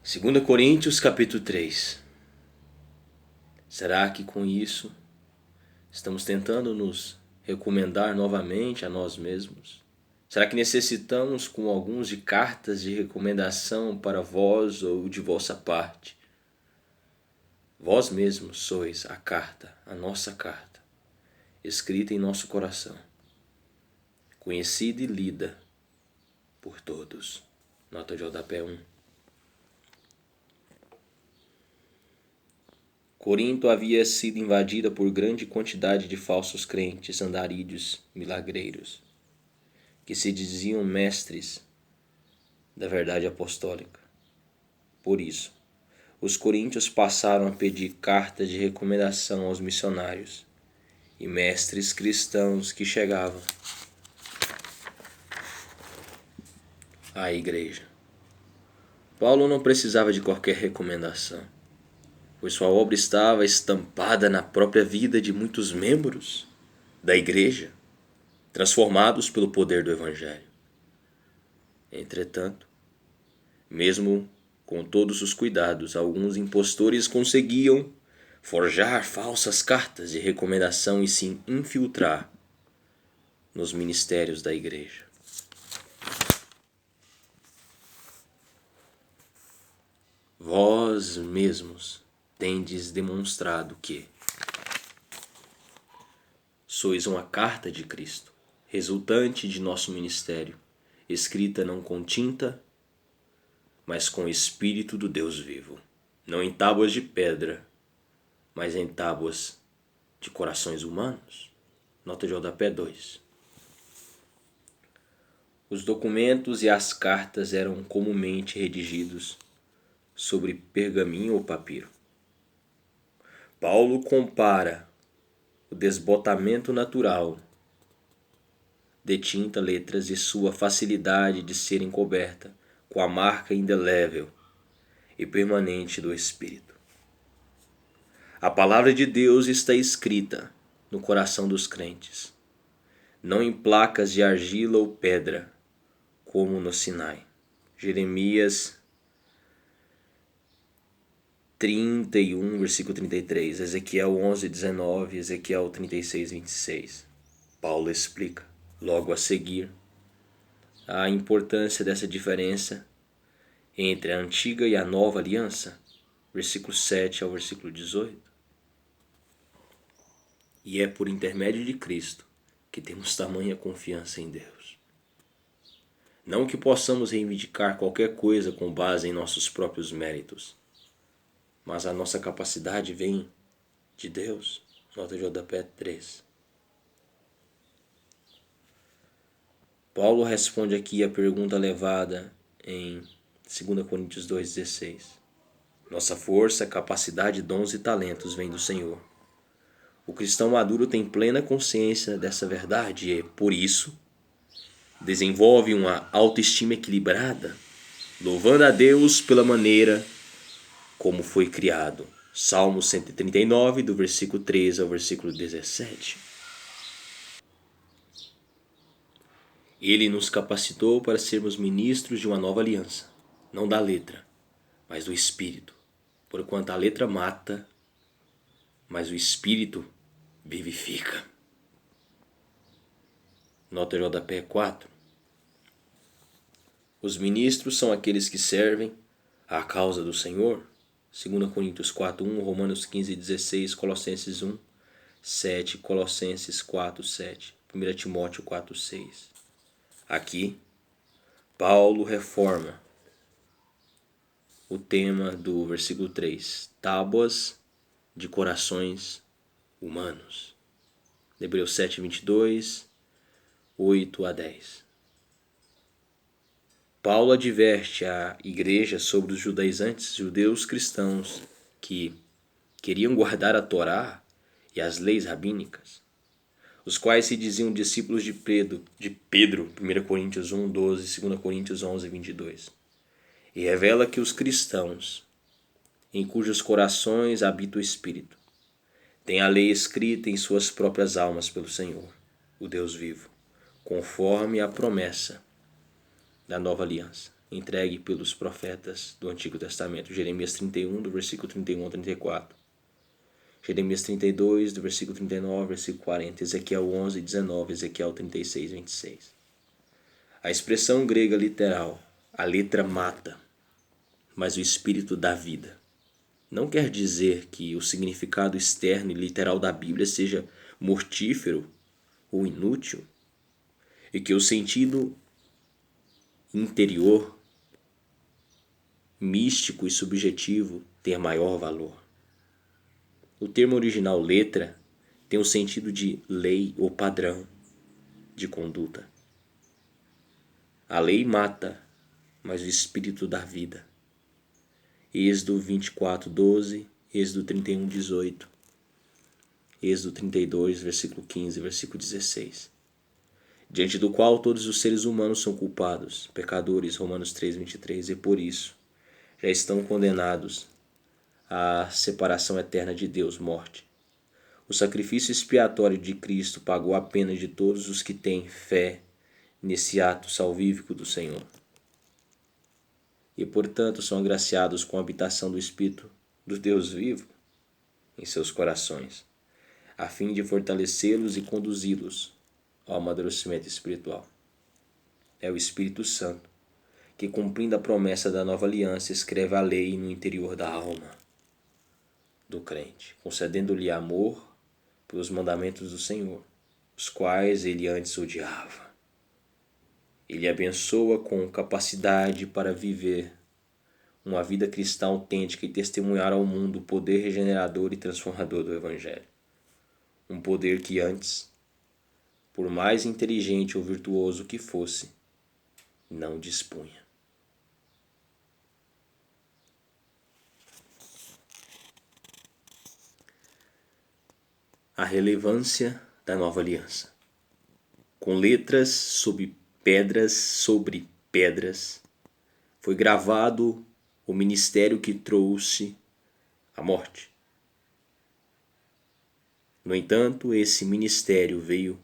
2 Coríntios capítulo 3. Será que com isso estamos tentando nos recomendar novamente a nós mesmos? Será que necessitamos com alguns de cartas de recomendação para vós ou de vossa parte? Vós mesmos sois a carta, a nossa carta, escrita em nosso coração, conhecida e lida por todos. Nota de rodapé 1. Corinto havia sido invadida por grande quantidade de falsos crentes, andarilhos, milagreiros, que se diziam mestres da verdade apostólica. Por isso, os coríntios passaram a pedir cartas de recomendação aos missionários e mestres cristãos que chegavam à igreja. Paulo não precisava de qualquer recomendação, pois sua obra estava estampada na própria vida de muitos membros da igreja, transformados pelo poder do Evangelho. Entretanto, mesmo com todos os cuidados, alguns impostores conseguiam forjar falsas cartas de recomendação e se infiltrar nos ministérios da igreja. Vós mesmos tendes demonstrado que sois uma carta de Cristo, resultante de nosso ministério, escrita não com tinta, mas com o Espírito do Deus vivo, não em tábuas de pedra, mas em tábuas de corações humanos. Nota de rodapé 2. Os documentos e as cartas eram comumente redigidos sobre pergaminho ou papiro. Paulo compara o desbotamento natural de tinta, letras e sua facilidade de serem coberta com a marca indelével e permanente do Espírito. A palavra de Deus está escrita no coração dos crentes, não em placas de argila ou pedra, como no Sinai. Jeremias 31, versículo 33, Ezequiel 11, 19, Ezequiel 36, 26. Paulo explica, logo a seguir, a importância dessa diferença entre a antiga e a nova aliança, versículo 7 ao versículo 18. E é por intermédio de Cristo que temos tamanha confiança em Deus. Não que possamos reivindicar qualquer coisa com base em nossos próprios méritos, mas a nossa capacidade vem de Deus. Nota de rodapé 3. Paulo responde aqui a pergunta levada em 2 Coríntios 2,16. Nossa força, capacidade, dons e talentos vêm do Senhor. O cristão maduro tem plena consciência dessa verdade e, por isso, desenvolve uma autoestima equilibrada, louvando a Deus pela maneira como foi criado. Salmo 139, do versículo 13 ao versículo 17. Ele nos capacitou para sermos ministros de uma nova aliança, não da letra, mas do Espírito. Porquanto a letra mata, mas o Espírito vivifica. Nota de rodapé 4. Os ministros são aqueles que servem à causa do Senhor. 2 Coríntios 4, 1, Romanos 15, 16, Colossenses 1, 7, Colossenses 4, 7, 1 Timóteo 4, 6. Aqui, Paulo reforma o tema do versículo 3, tábuas de corações humanos. Hebreus 7, 22, 8 a 10. Paulo adverte a igreja sobre os judaizantes, judeus cristãos, que queriam guardar a Torá e as leis rabínicas, os quais se diziam discípulos de Pedro, 1 Coríntios 1, 12, 2 Coríntios 11, 22. E revela que os cristãos, em cujos corações habita o Espírito, têm a lei escrita em suas próprias almas pelo Senhor, o Deus vivo, conforme a promessa da nova aliança. entregue pelos profetas do Antigo Testamento. Jeremias 31, do versículo 31 ao 34. Jeremias 32, do versículo 39 ao versículo 40. Ezequiel 11, 19. Ezequiel 36, 26. A expressão grega literal, a letra mata, mas o espírito dá vida. Não quer dizer que o significado externo e literal da Bíblia seja mortífero ou inútil, e que o sentido interior, místico e subjetivo tenha maior valor. O termo original letra tem o sentido de lei ou padrão de conduta. A lei mata, mas o espírito dá vida. Êxodo 24, 12, Êxodo 31, 18, Êxodo 32, versículo 15, versículo 16. Diante do qual todos os seres humanos são culpados, pecadores, Romanos 3, 23, e por isso já estão condenados à separação eterna de Deus, morte. O sacrifício expiatório de Cristo pagou a pena de todos os que têm fé nesse ato salvífico do Senhor. E, portanto, são agraciados com a habitação do Espírito do Deus vivo em seus corações, a fim de fortalecê-los e conduzi-los ao amadurecimento espiritual. É o Espírito Santo que, cumprindo a promessa da nova aliança, escreve a lei no interior da alma do crente, concedendo-lhe amor pelos mandamentos do Senhor, os quais ele antes odiava. Ele abençoa com capacidade para viver uma vida cristã autêntica e testemunhar ao mundo o poder regenerador e transformador do Evangelho. Um poder que antes, por mais inteligente ou virtuoso que fosse, não dispunha. A relevância da nova aliança. Com letras sobre pedras, foi gravado o ministério que trouxe a morte. No entanto, esse ministério veio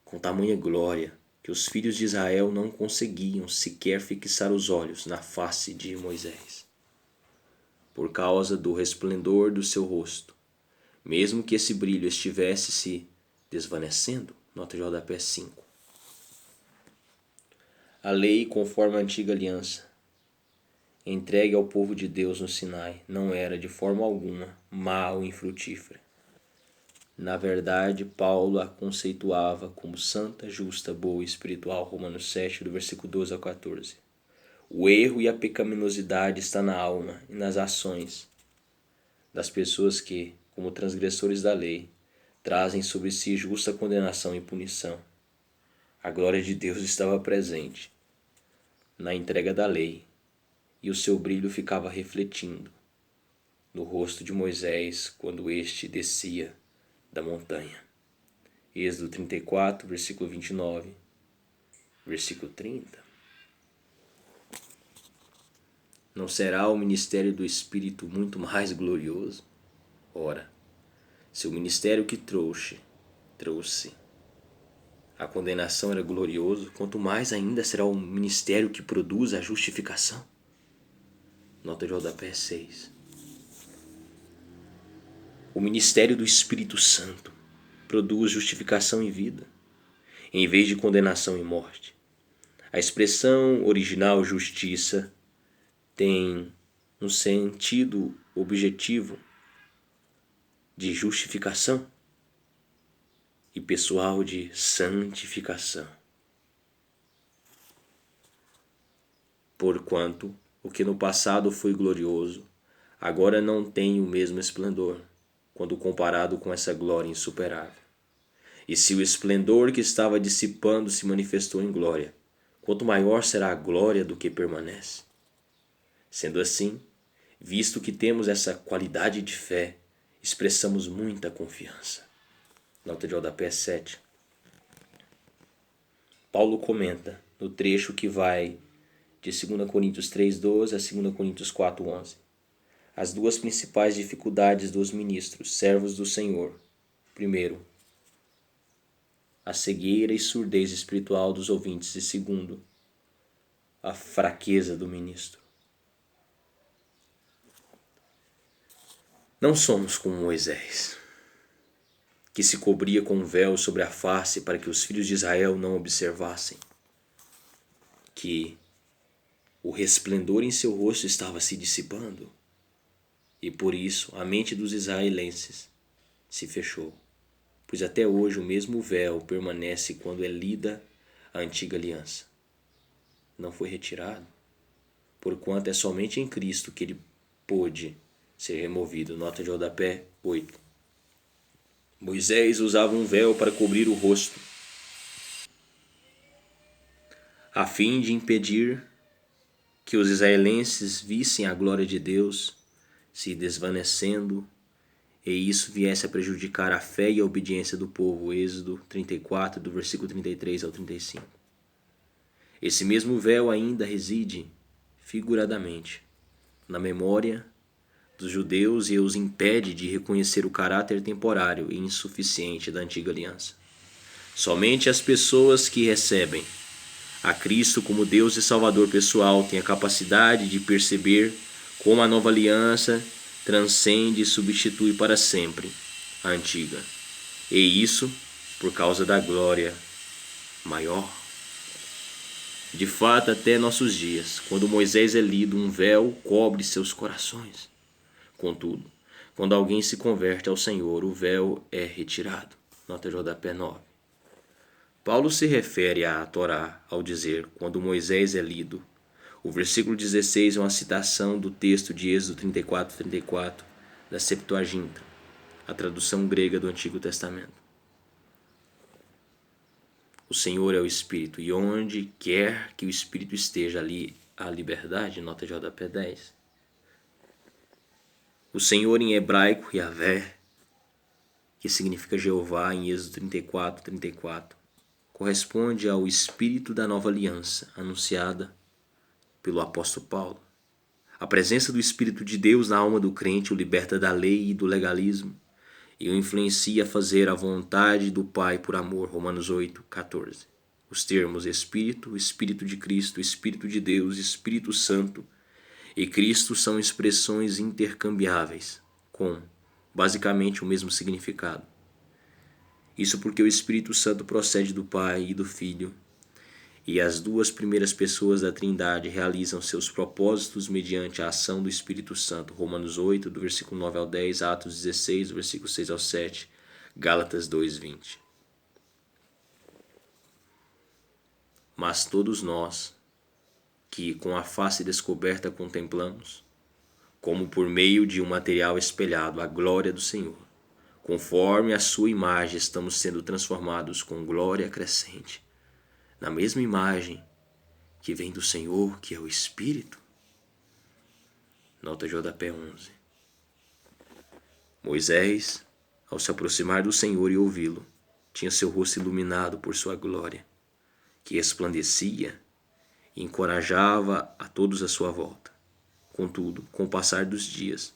com tamanha glória que os filhos de Israel não conseguiam sequer fixar os olhos na face de Moisés, por causa do resplendor do seu rosto, mesmo que esse brilho estivesse se desvanecendo. Nota de rodapé 5. A lei, conforme a antiga aliança, entregue ao povo de Deus no Sinai, não era de forma alguma má ou infrutífera. Na verdade, Paulo a conceituava como santa, justa, boa e espiritual, Romanos 7, do versículo 12 ao 14. O erro e a pecaminosidade está na alma e nas ações das pessoas que, como transgressores da lei, trazem sobre si justa condenação e punição. A glória de Deus estava presente na entrega da lei, e o seu brilho ficava refletindo no rosto de Moisés quando este descia da montanha. Êxodo 34, versículo 29, versículo 30. Não será o ministério do Espírito muito mais glorioso? Ora, se o ministério que trouxe a condenação era glorioso, quanto mais ainda será o ministério que produz a justificação. Nota de rodapé 6. O ministério do Espírito Santo produz justificação e vida, em vez de condenação e morte. A expressão original justiça tem um sentido objetivo de justificação e pessoal de santificação. Porquanto o que no passado foi glorioso, agora não tem o mesmo esplendor, quando comparado com essa glória insuperável. E se o esplendor que estava dissipando se manifestou em glória, quanto maior será a glória do que permanece. Sendo assim, visto que temos essa qualidade de fé, expressamos muita confiança. Nota de rodapé 7. Paulo comenta no trecho que vai de 2 Coríntios 3,12 a 2 Coríntios 4,11. As duas principais dificuldades dos ministros, servos do Senhor. Primeiro, a cegueira e surdez espiritual dos ouvintes. E segundo, a fraqueza do ministro. Não somos como Moisés, que se cobria com um véu sobre a face para que os filhos de Israel não observassem que o resplendor em seu rosto estava se dissipando, e por isso a mente dos israelenses se fechou, pois até hoje o mesmo véu permanece quando é lida a antiga aliança. Não foi retirado, porquanto é somente em Cristo que ele pôde ser removido. Nota de rodapé 8. Moisés usava um véu para cobrir o rosto, a fim de impedir que os israelenses vissem a glória de Deus se desvanecendo e isso viesse a prejudicar a fé e a obediência do povo. Êxodo 34, do versículo 33 ao 35. Esse mesmo véu ainda reside, figuradamente, na memória dos judeus e os impede de reconhecer o caráter temporário e insuficiente da antiga aliança. Somente as pessoas que recebem a Cristo como Deus e Salvador pessoal têm a capacidade de perceber como a nova aliança transcende e substitui para sempre a antiga. E isso por causa da glória maior. De fato, até nossos dias, quando Moisés é lido, um véu cobre seus corações. Contudo, quando alguém se converte ao Senhor, o véu é retirado. Nota de rodapé 9. Paulo se refere à Torá ao dizer, quando Moisés é lido. O versículo 16 é uma citação do texto de Êxodo 34:34 da Septuaginta, a tradução grega do Antigo Testamento. O Senhor é o Espírito, e onde quer que o Espírito esteja, ali há liberdade. Nota de rodapé 10. O Senhor em hebraico, Yahvé, que significa Jeová em Êxodo 34:34, corresponde ao Espírito da nova aliança, anunciada pelo apóstolo Paulo. A presença do Espírito de Deus na alma do crente o liberta da lei e do legalismo e o influencia a fazer a vontade do Pai por amor. Romanos 8:14. Os termos Espírito, Espírito de Cristo, Espírito de Deus, Espírito Santo e Cristo são expressões intercambiáveis, com basicamente o mesmo significado. Isso porque o Espírito Santo procede do Pai e do Filho, e as duas primeiras pessoas da Trindade realizam seus propósitos mediante a ação do Espírito Santo. Romanos 8, do versículo 9 ao 10, Atos 16, do versículo 6 ao 7, Gálatas 2:20. Mas todos nós, que com a face descoberta contemplamos, como por meio de um material espelhado, a glória do Senhor, conforme a sua imagem estamos sendo transformados com glória crescente, na mesma imagem que vem do Senhor, que é o Espírito. Nota de rodapé 11. Moisés, ao se aproximar do Senhor e ouvi-lo, tinha seu rosto iluminado por sua glória, que resplandecia e encorajava a todos à sua volta. Contudo, com o passar dos dias,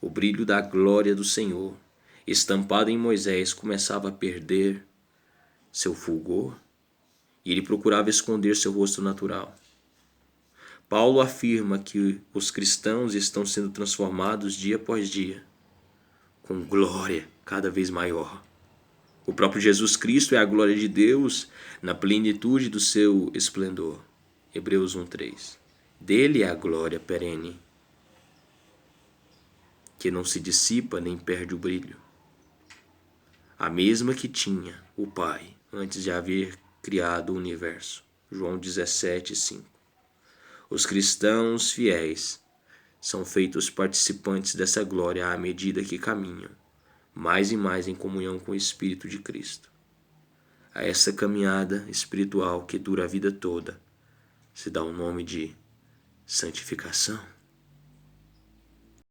o brilho da glória do Senhor, estampado em Moisés, começava a perder seu fulgor, e ele procurava esconder seu rosto natural. Paulo afirma que os cristãos estão sendo transformados dia após dia, com glória cada vez maior. O próprio Jesus Cristo é a glória de Deus na plenitude do seu esplendor. Hebreus 1:3. Dele é a glória perene, que não se dissipa nem perde o brilho. A mesma que tinha o Pai antes de haver criado o universo. João 17:5. Os cristãos fiéis são feitos participantes dessa glória à medida que caminham mais e mais em comunhão com o Espírito de Cristo. A essa caminhada espiritual que dura a vida toda se dá o nome de santificação.